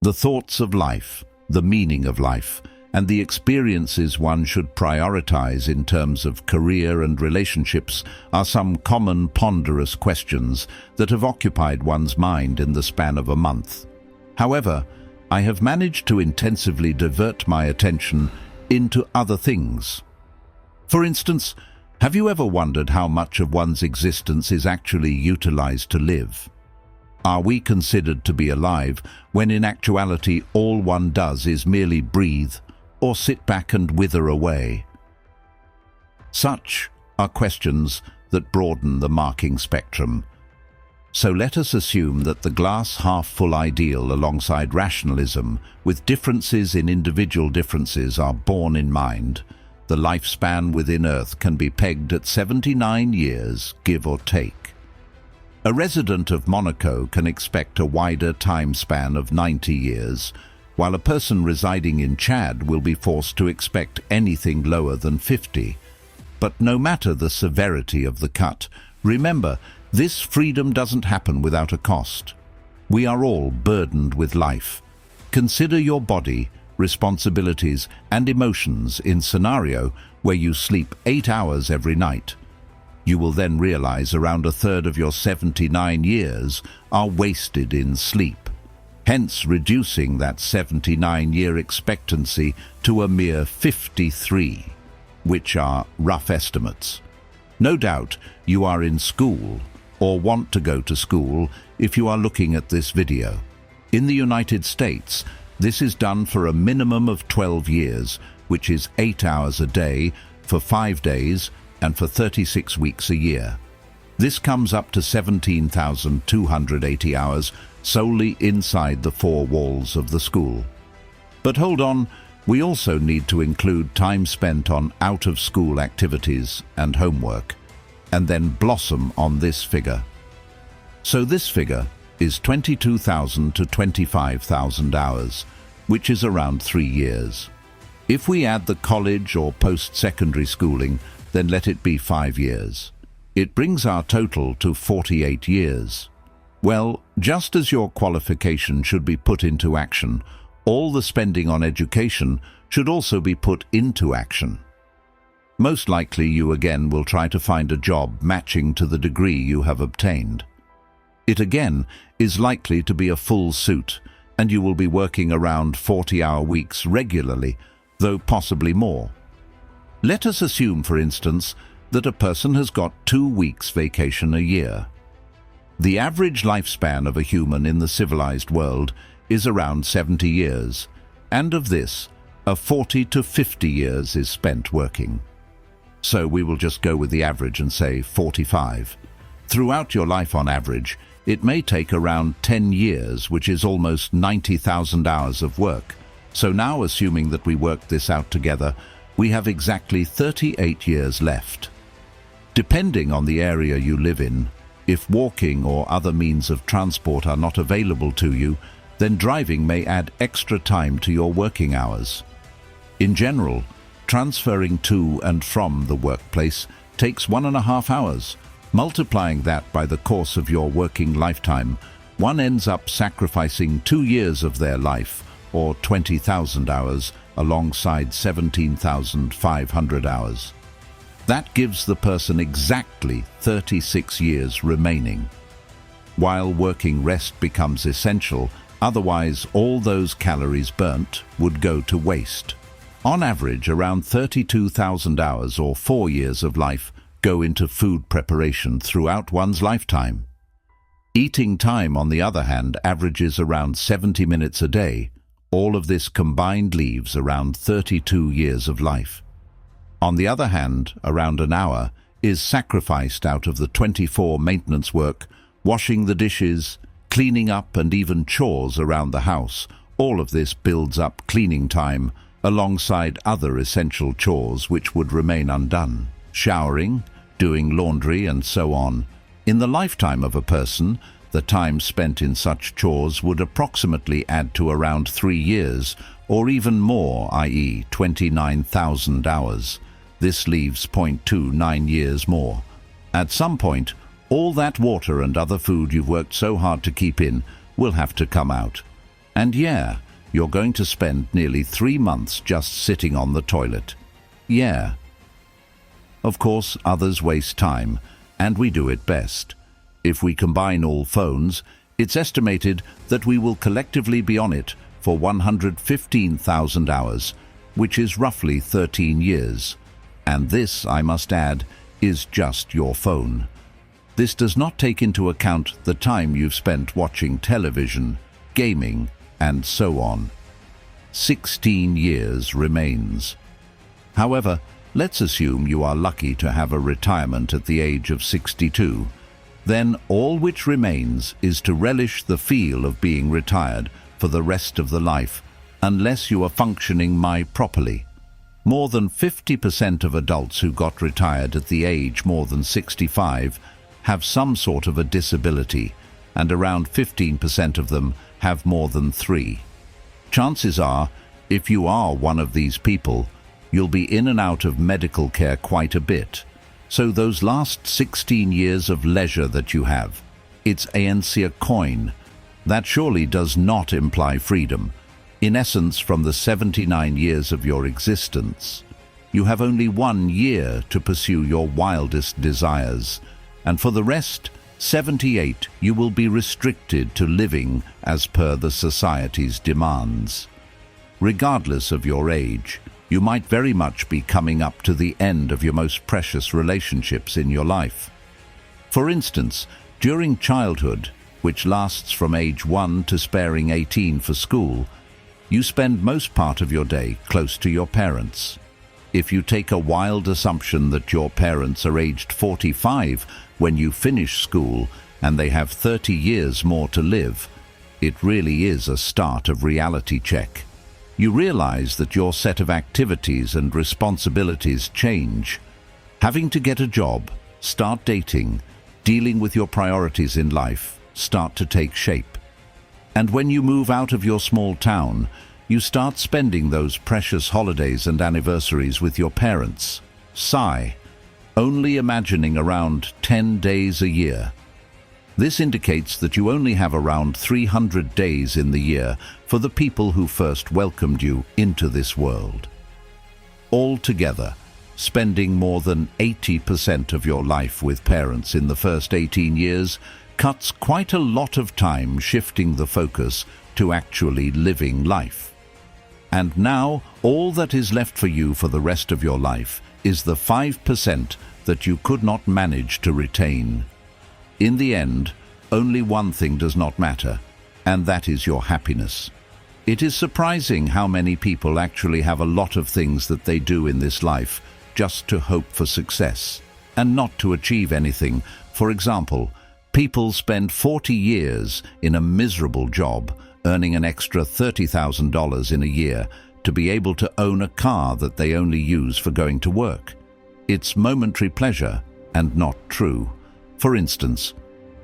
The thoughts of life, the meaning of life, and the experiences one should prioritize in terms of career and relationships are some common ponderous questions that have occupied one's mind in the span of a month. However, I have managed to intensively divert my attention into other things. For instance, have you ever wondered how much of one's existence is actually utilized to live? Are we considered to be alive when in actuality all one does is merely breathe or sit back and wither away? Such are questions that broaden the marking spectrum. So let us assume that the glass half full ideal alongside rationalism, with differences in individual differences, are borne in mind. The lifespan within Earth can be pegged at 79 years, give or take. A resident of Monaco can expect a wider time span of 90 years, while a person residing in Chad will be forced to expect anything lower than 50. But no matter the severity of the cut, remember, this freedom doesn't happen without a cost. We are all burdened with life. Consider your body, responsibilities, and emotions in scenario where you sleep 8 hours every night. You will then realize around a third of your 79 years are wasted in sleep, hence reducing that 79-year expectancy to a mere 53, which are rough estimates. No doubt you are in school or want to go to school if you are looking at this video. In the United States, this is done for a minimum of 12 years, which is 8 hours a day for 5 days and for 36 weeks a year. This comes up to 17,280 hours solely inside the four walls of the school. But hold on, we also need to include time spent on out-of-school activities and homework, and then blossom on this figure. So this figure is 22,000 to 25,000 hours, which is around 3 years. If we add the college or post-secondary schooling, then let it be 5 years. It brings our total to 48 years. Well, just as your qualification should be put into action, all the spending on education should also be put into action. Most likely you again will try to find a job matching to the degree you have obtained. It again is likely to be a full suit, and you will be working around 40-hour weeks regularly, though possibly more. Let us assume, for instance, that a person has got 2 weeks vacation a year. The average lifespan of a human in the civilized world is around 70 years, and of this, 40 to 50 years is spent working. So we will just go with the average and say 45. Throughout your life on average, it may take around 10 years, which is almost 90,000 hours of work. So now, assuming that we work this out together, we have exactly 38 years left. Depending on the area you live in, if walking or other means of transport are not available to you, then driving may add extra time to your working hours. In general, transferring to and from the workplace takes 1.5 hours. Multiplying that by the course of your working lifetime, one ends up sacrificing 2 years of their life, or 20,000 hours, alongside 17,500 hours. That gives the person exactly 36 years remaining. While working rest becomes essential, otherwise all those calories burnt would go to waste. On average, around 32,000 hours, or 4 years of life, go into food preparation throughout one's lifetime. Eating time, on the other hand, averages around 70 minutes a day. All of this combined leaves around 32 years of life. On the other hand, around an hour is sacrificed out of the 24 maintenance work, washing the dishes, cleaning up, and even chores around the house. All of this builds up cleaning time alongside other essential chores which would remain undone. Showering, doing laundry, and so on. In the lifetime of a person, the time spent in such chores would approximately add to around 3 years, or even more, i.e. 29,000 hours. This leaves 0.29 years more. At some point, all that water and other food you've worked so hard to keep in will have to come out. And yeah, you're going to spend nearly 3 months just sitting on the toilet. Yeah. Of course, others waste time, and we do it best. If we combine all phones, it's estimated that we will collectively be on it for 115,000 hours, which is roughly 13 years. And this, I must add, is just your phone. This does not take into account the time you've spent watching television, gaming, and so on. 16 years remains. However, let's assume you are lucky to have a retirement at the age of 62. Then all which remains is to relish the feel of being retired for the rest of the life, unless you are functioning properly. More than 50% of adults who got retired at the age more than 65 have some sort of a disability, and around 15% of them have more than 3. Chances are, if you are one of these people, you'll be in and out of medical care quite a bit. So those last 16 years of leisure that you have, it's a coin. That surely does not imply freedom. In essence, from the 79 years of your existence, you have only 1 year to pursue your wildest desires, and for the rest, 78, you will be restricted to living as per the society's demands. Regardless of your age, you might very much be coming up to the end of your most precious relationships in your life. For instance, during childhood, which lasts from age 1 to sparing 18 for school, you spend most part of your day close to your parents. If you take a wild assumption that your parents are aged 45 when you finish school and they have 30 years more to live, it really is a start of reality check. You realize that your set of activities and responsibilities change. Having to get a job, start dating, dealing with your priorities in life start to take shape. And when you move out of your small town, you start spending those precious holidays and anniversaries with your parents. Sigh, only imagining around 10 days a year. This indicates that you only have around 300 days in the year for the people who first welcomed you into this world. Altogether, spending more than 80% of your life with parents in the first 18 years cuts quite a lot of time shifting the focus to actually living life. And now, all that is left for you for the rest of your life is the 5% that you could not manage to retain. In the end, only one thing does not matter, and that is your happiness. It is surprising how many people actually have a lot of things that they do in this life just to hope for success, and not to achieve anything. For example, people spend 40 years in a miserable job, earning an extra $30,000 in a year to be able to own a car that they only use for going to work. It's momentary pleasure and not true. For instance,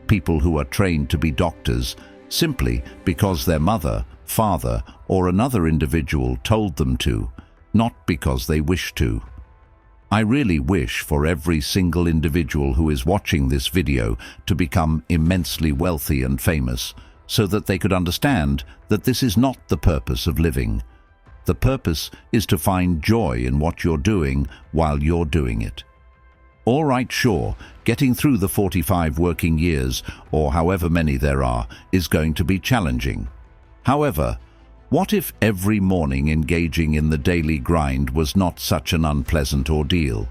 people who are trained to be doctors simply because their mother, father, or another individual told them to, not because they wish to. I really wish for every single individual who is watching this video to become immensely wealthy and famous, so that they could understand that this is not the purpose of living. The purpose is to find joy in what you're doing while you're doing it. All right, sure, getting through the 45 working years, or however many there are, is going to be challenging. However, what if every morning engaging in the daily grind was not such an unpleasant ordeal?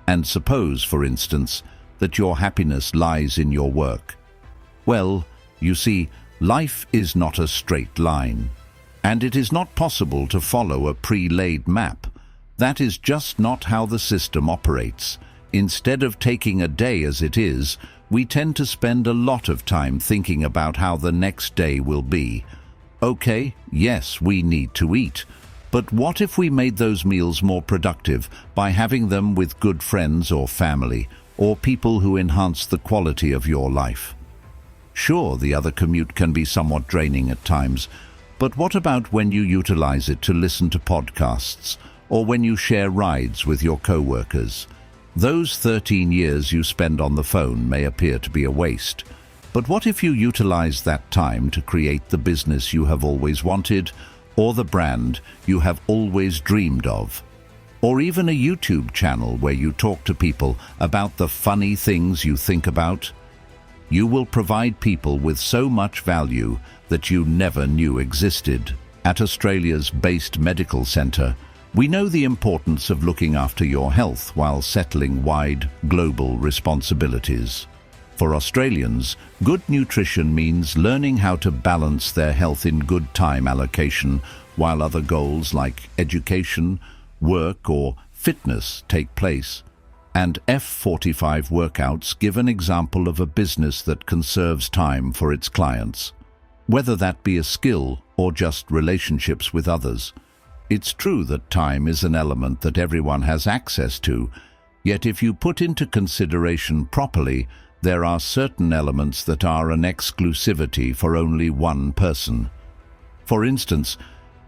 And suppose, for instance, that your happiness lies in your work. Well, you see, life is not a straight line, and it is not possible to follow a pre-laid map. That is just not how the system operates. Instead of taking a day as it is, we tend to spend a lot of time thinking about how the next day will be. Okay, yes, we need to eat, but what if we made those meals more productive by having them with good friends or family, or people who enhance the quality of your life? Sure, the other commute can be somewhat draining at times, but what about when you utilize it to listen to podcasts, or when you share rides with your co-workers? Those 13 years you spend on the phone may appear to be a waste, But what if you utilize that time to create the business you have always wanted, or the brand you have always dreamed of? Or even a YouTube channel where you talk to people about the funny things you think about? You will provide people with so much value that you never knew existed. At Australia's based medical centre, we know the importance of looking after your health while settling wide, global responsibilities. For Australians, good nutrition means learning how to balance their health in good time allocation, while other goals like education, work or fitness take place. And F45 workouts give an example of a business that conserves time for its clients, whether that be a skill or just relationships with others. It's true that time is an element that everyone has access to, yet if you put into consideration properly, there are certain elements that are an exclusivity for only one person. For instance,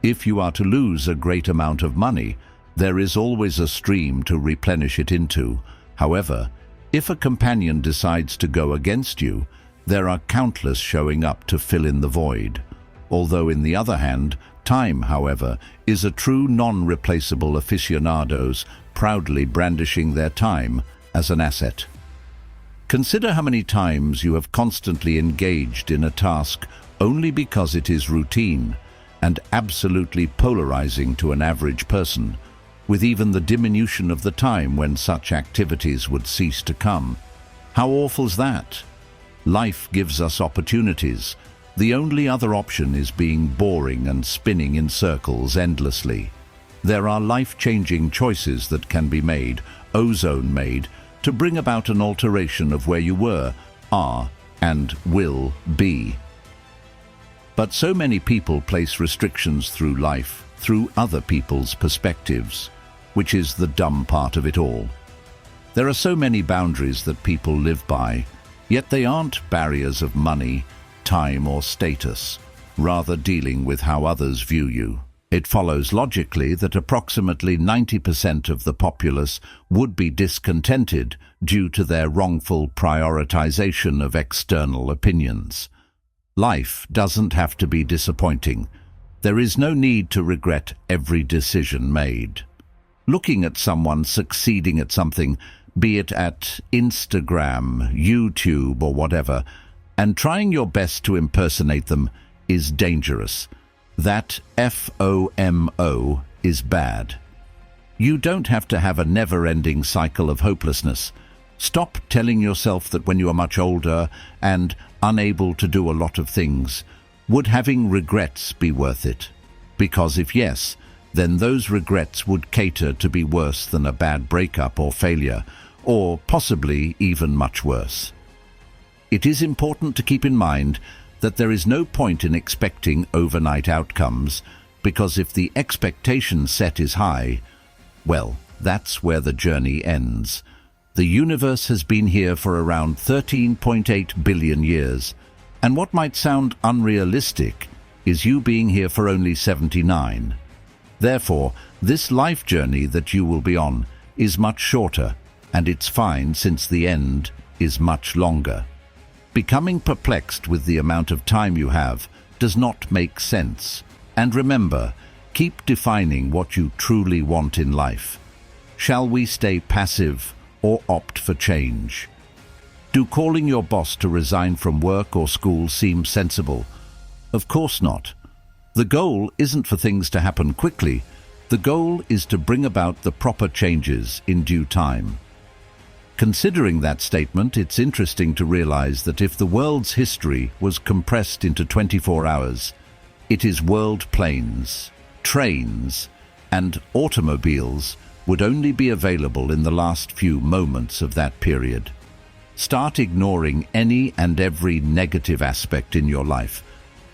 if you are to lose a great amount of money, there is always a stream to replenish it into. However, if a companion decides to go against you, there are countless showing up to fill in the void. Although in the other hand, time, however, is a true non-replaceable aficionados proudly brandishing their time as an asset. Consider how many times you have constantly engaged in a task only because it is routine and absolutely polarizing to an average person, with even the diminution of the time when such activities would cease to come. How awful's that? Life gives us opportunities. The only other option is being boring and spinning in circles endlessly. There are life-changing choices that can be made, made, to bring about an alteration of where you were, are, and will be. But so many people place restrictions through life, through other people's perspectives, which is the dumb part of it all. There are so many boundaries that people live by, yet they aren't barriers of money, time or status, rather dealing with how others view you. It follows logically that approximately 90% of the populace would be discontented due to their wrongful prioritization of external opinions. Life doesn't have to be disappointing. There is no need to regret every decision made. Looking at someone succeeding at something, be it at Instagram, YouTube or whatever, and trying your best to impersonate them is dangerous. That FOMO is bad. You don't have to have a never-ending cycle of hopelessness. Stop telling yourself that when you are much older and unable to do a lot of things, would having regrets be worth it? Because if yes, then those regrets would cater to be worse than a bad breakup or failure, or possibly even much worse. It is important to keep in mind that there is no point in expecting overnight outcomes, because if the expectation set is high, well, that's where the journey ends. The universe has been here for around 13.8 billion years, and what might sound unrealistic is you being here for only 79. Therefore, this life journey that you will be on is much shorter, and it's fine since the end is much longer. Becoming perplexed with the amount of time you have does not make sense. And remember, keep defining what you truly want in life. Shall we stay passive or opt for change? Do calling your boss to resign from work or school seem sensible? Of course not. The goal isn't for things to happen quickly. The goal is to bring about the proper changes in due time. Considering that statement, it's interesting to realize that if the world's history was compressed into 24 hours, it is world planes, trains, and automobiles would only be available in the last few moments of that period. Start ignoring any and every negative aspect in your life,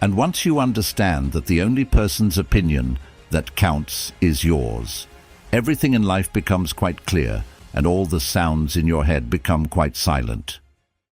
and once you understand that the only person's opinion that counts is yours, everything in life becomes quite clear, and all the sounds in your head become quite silent.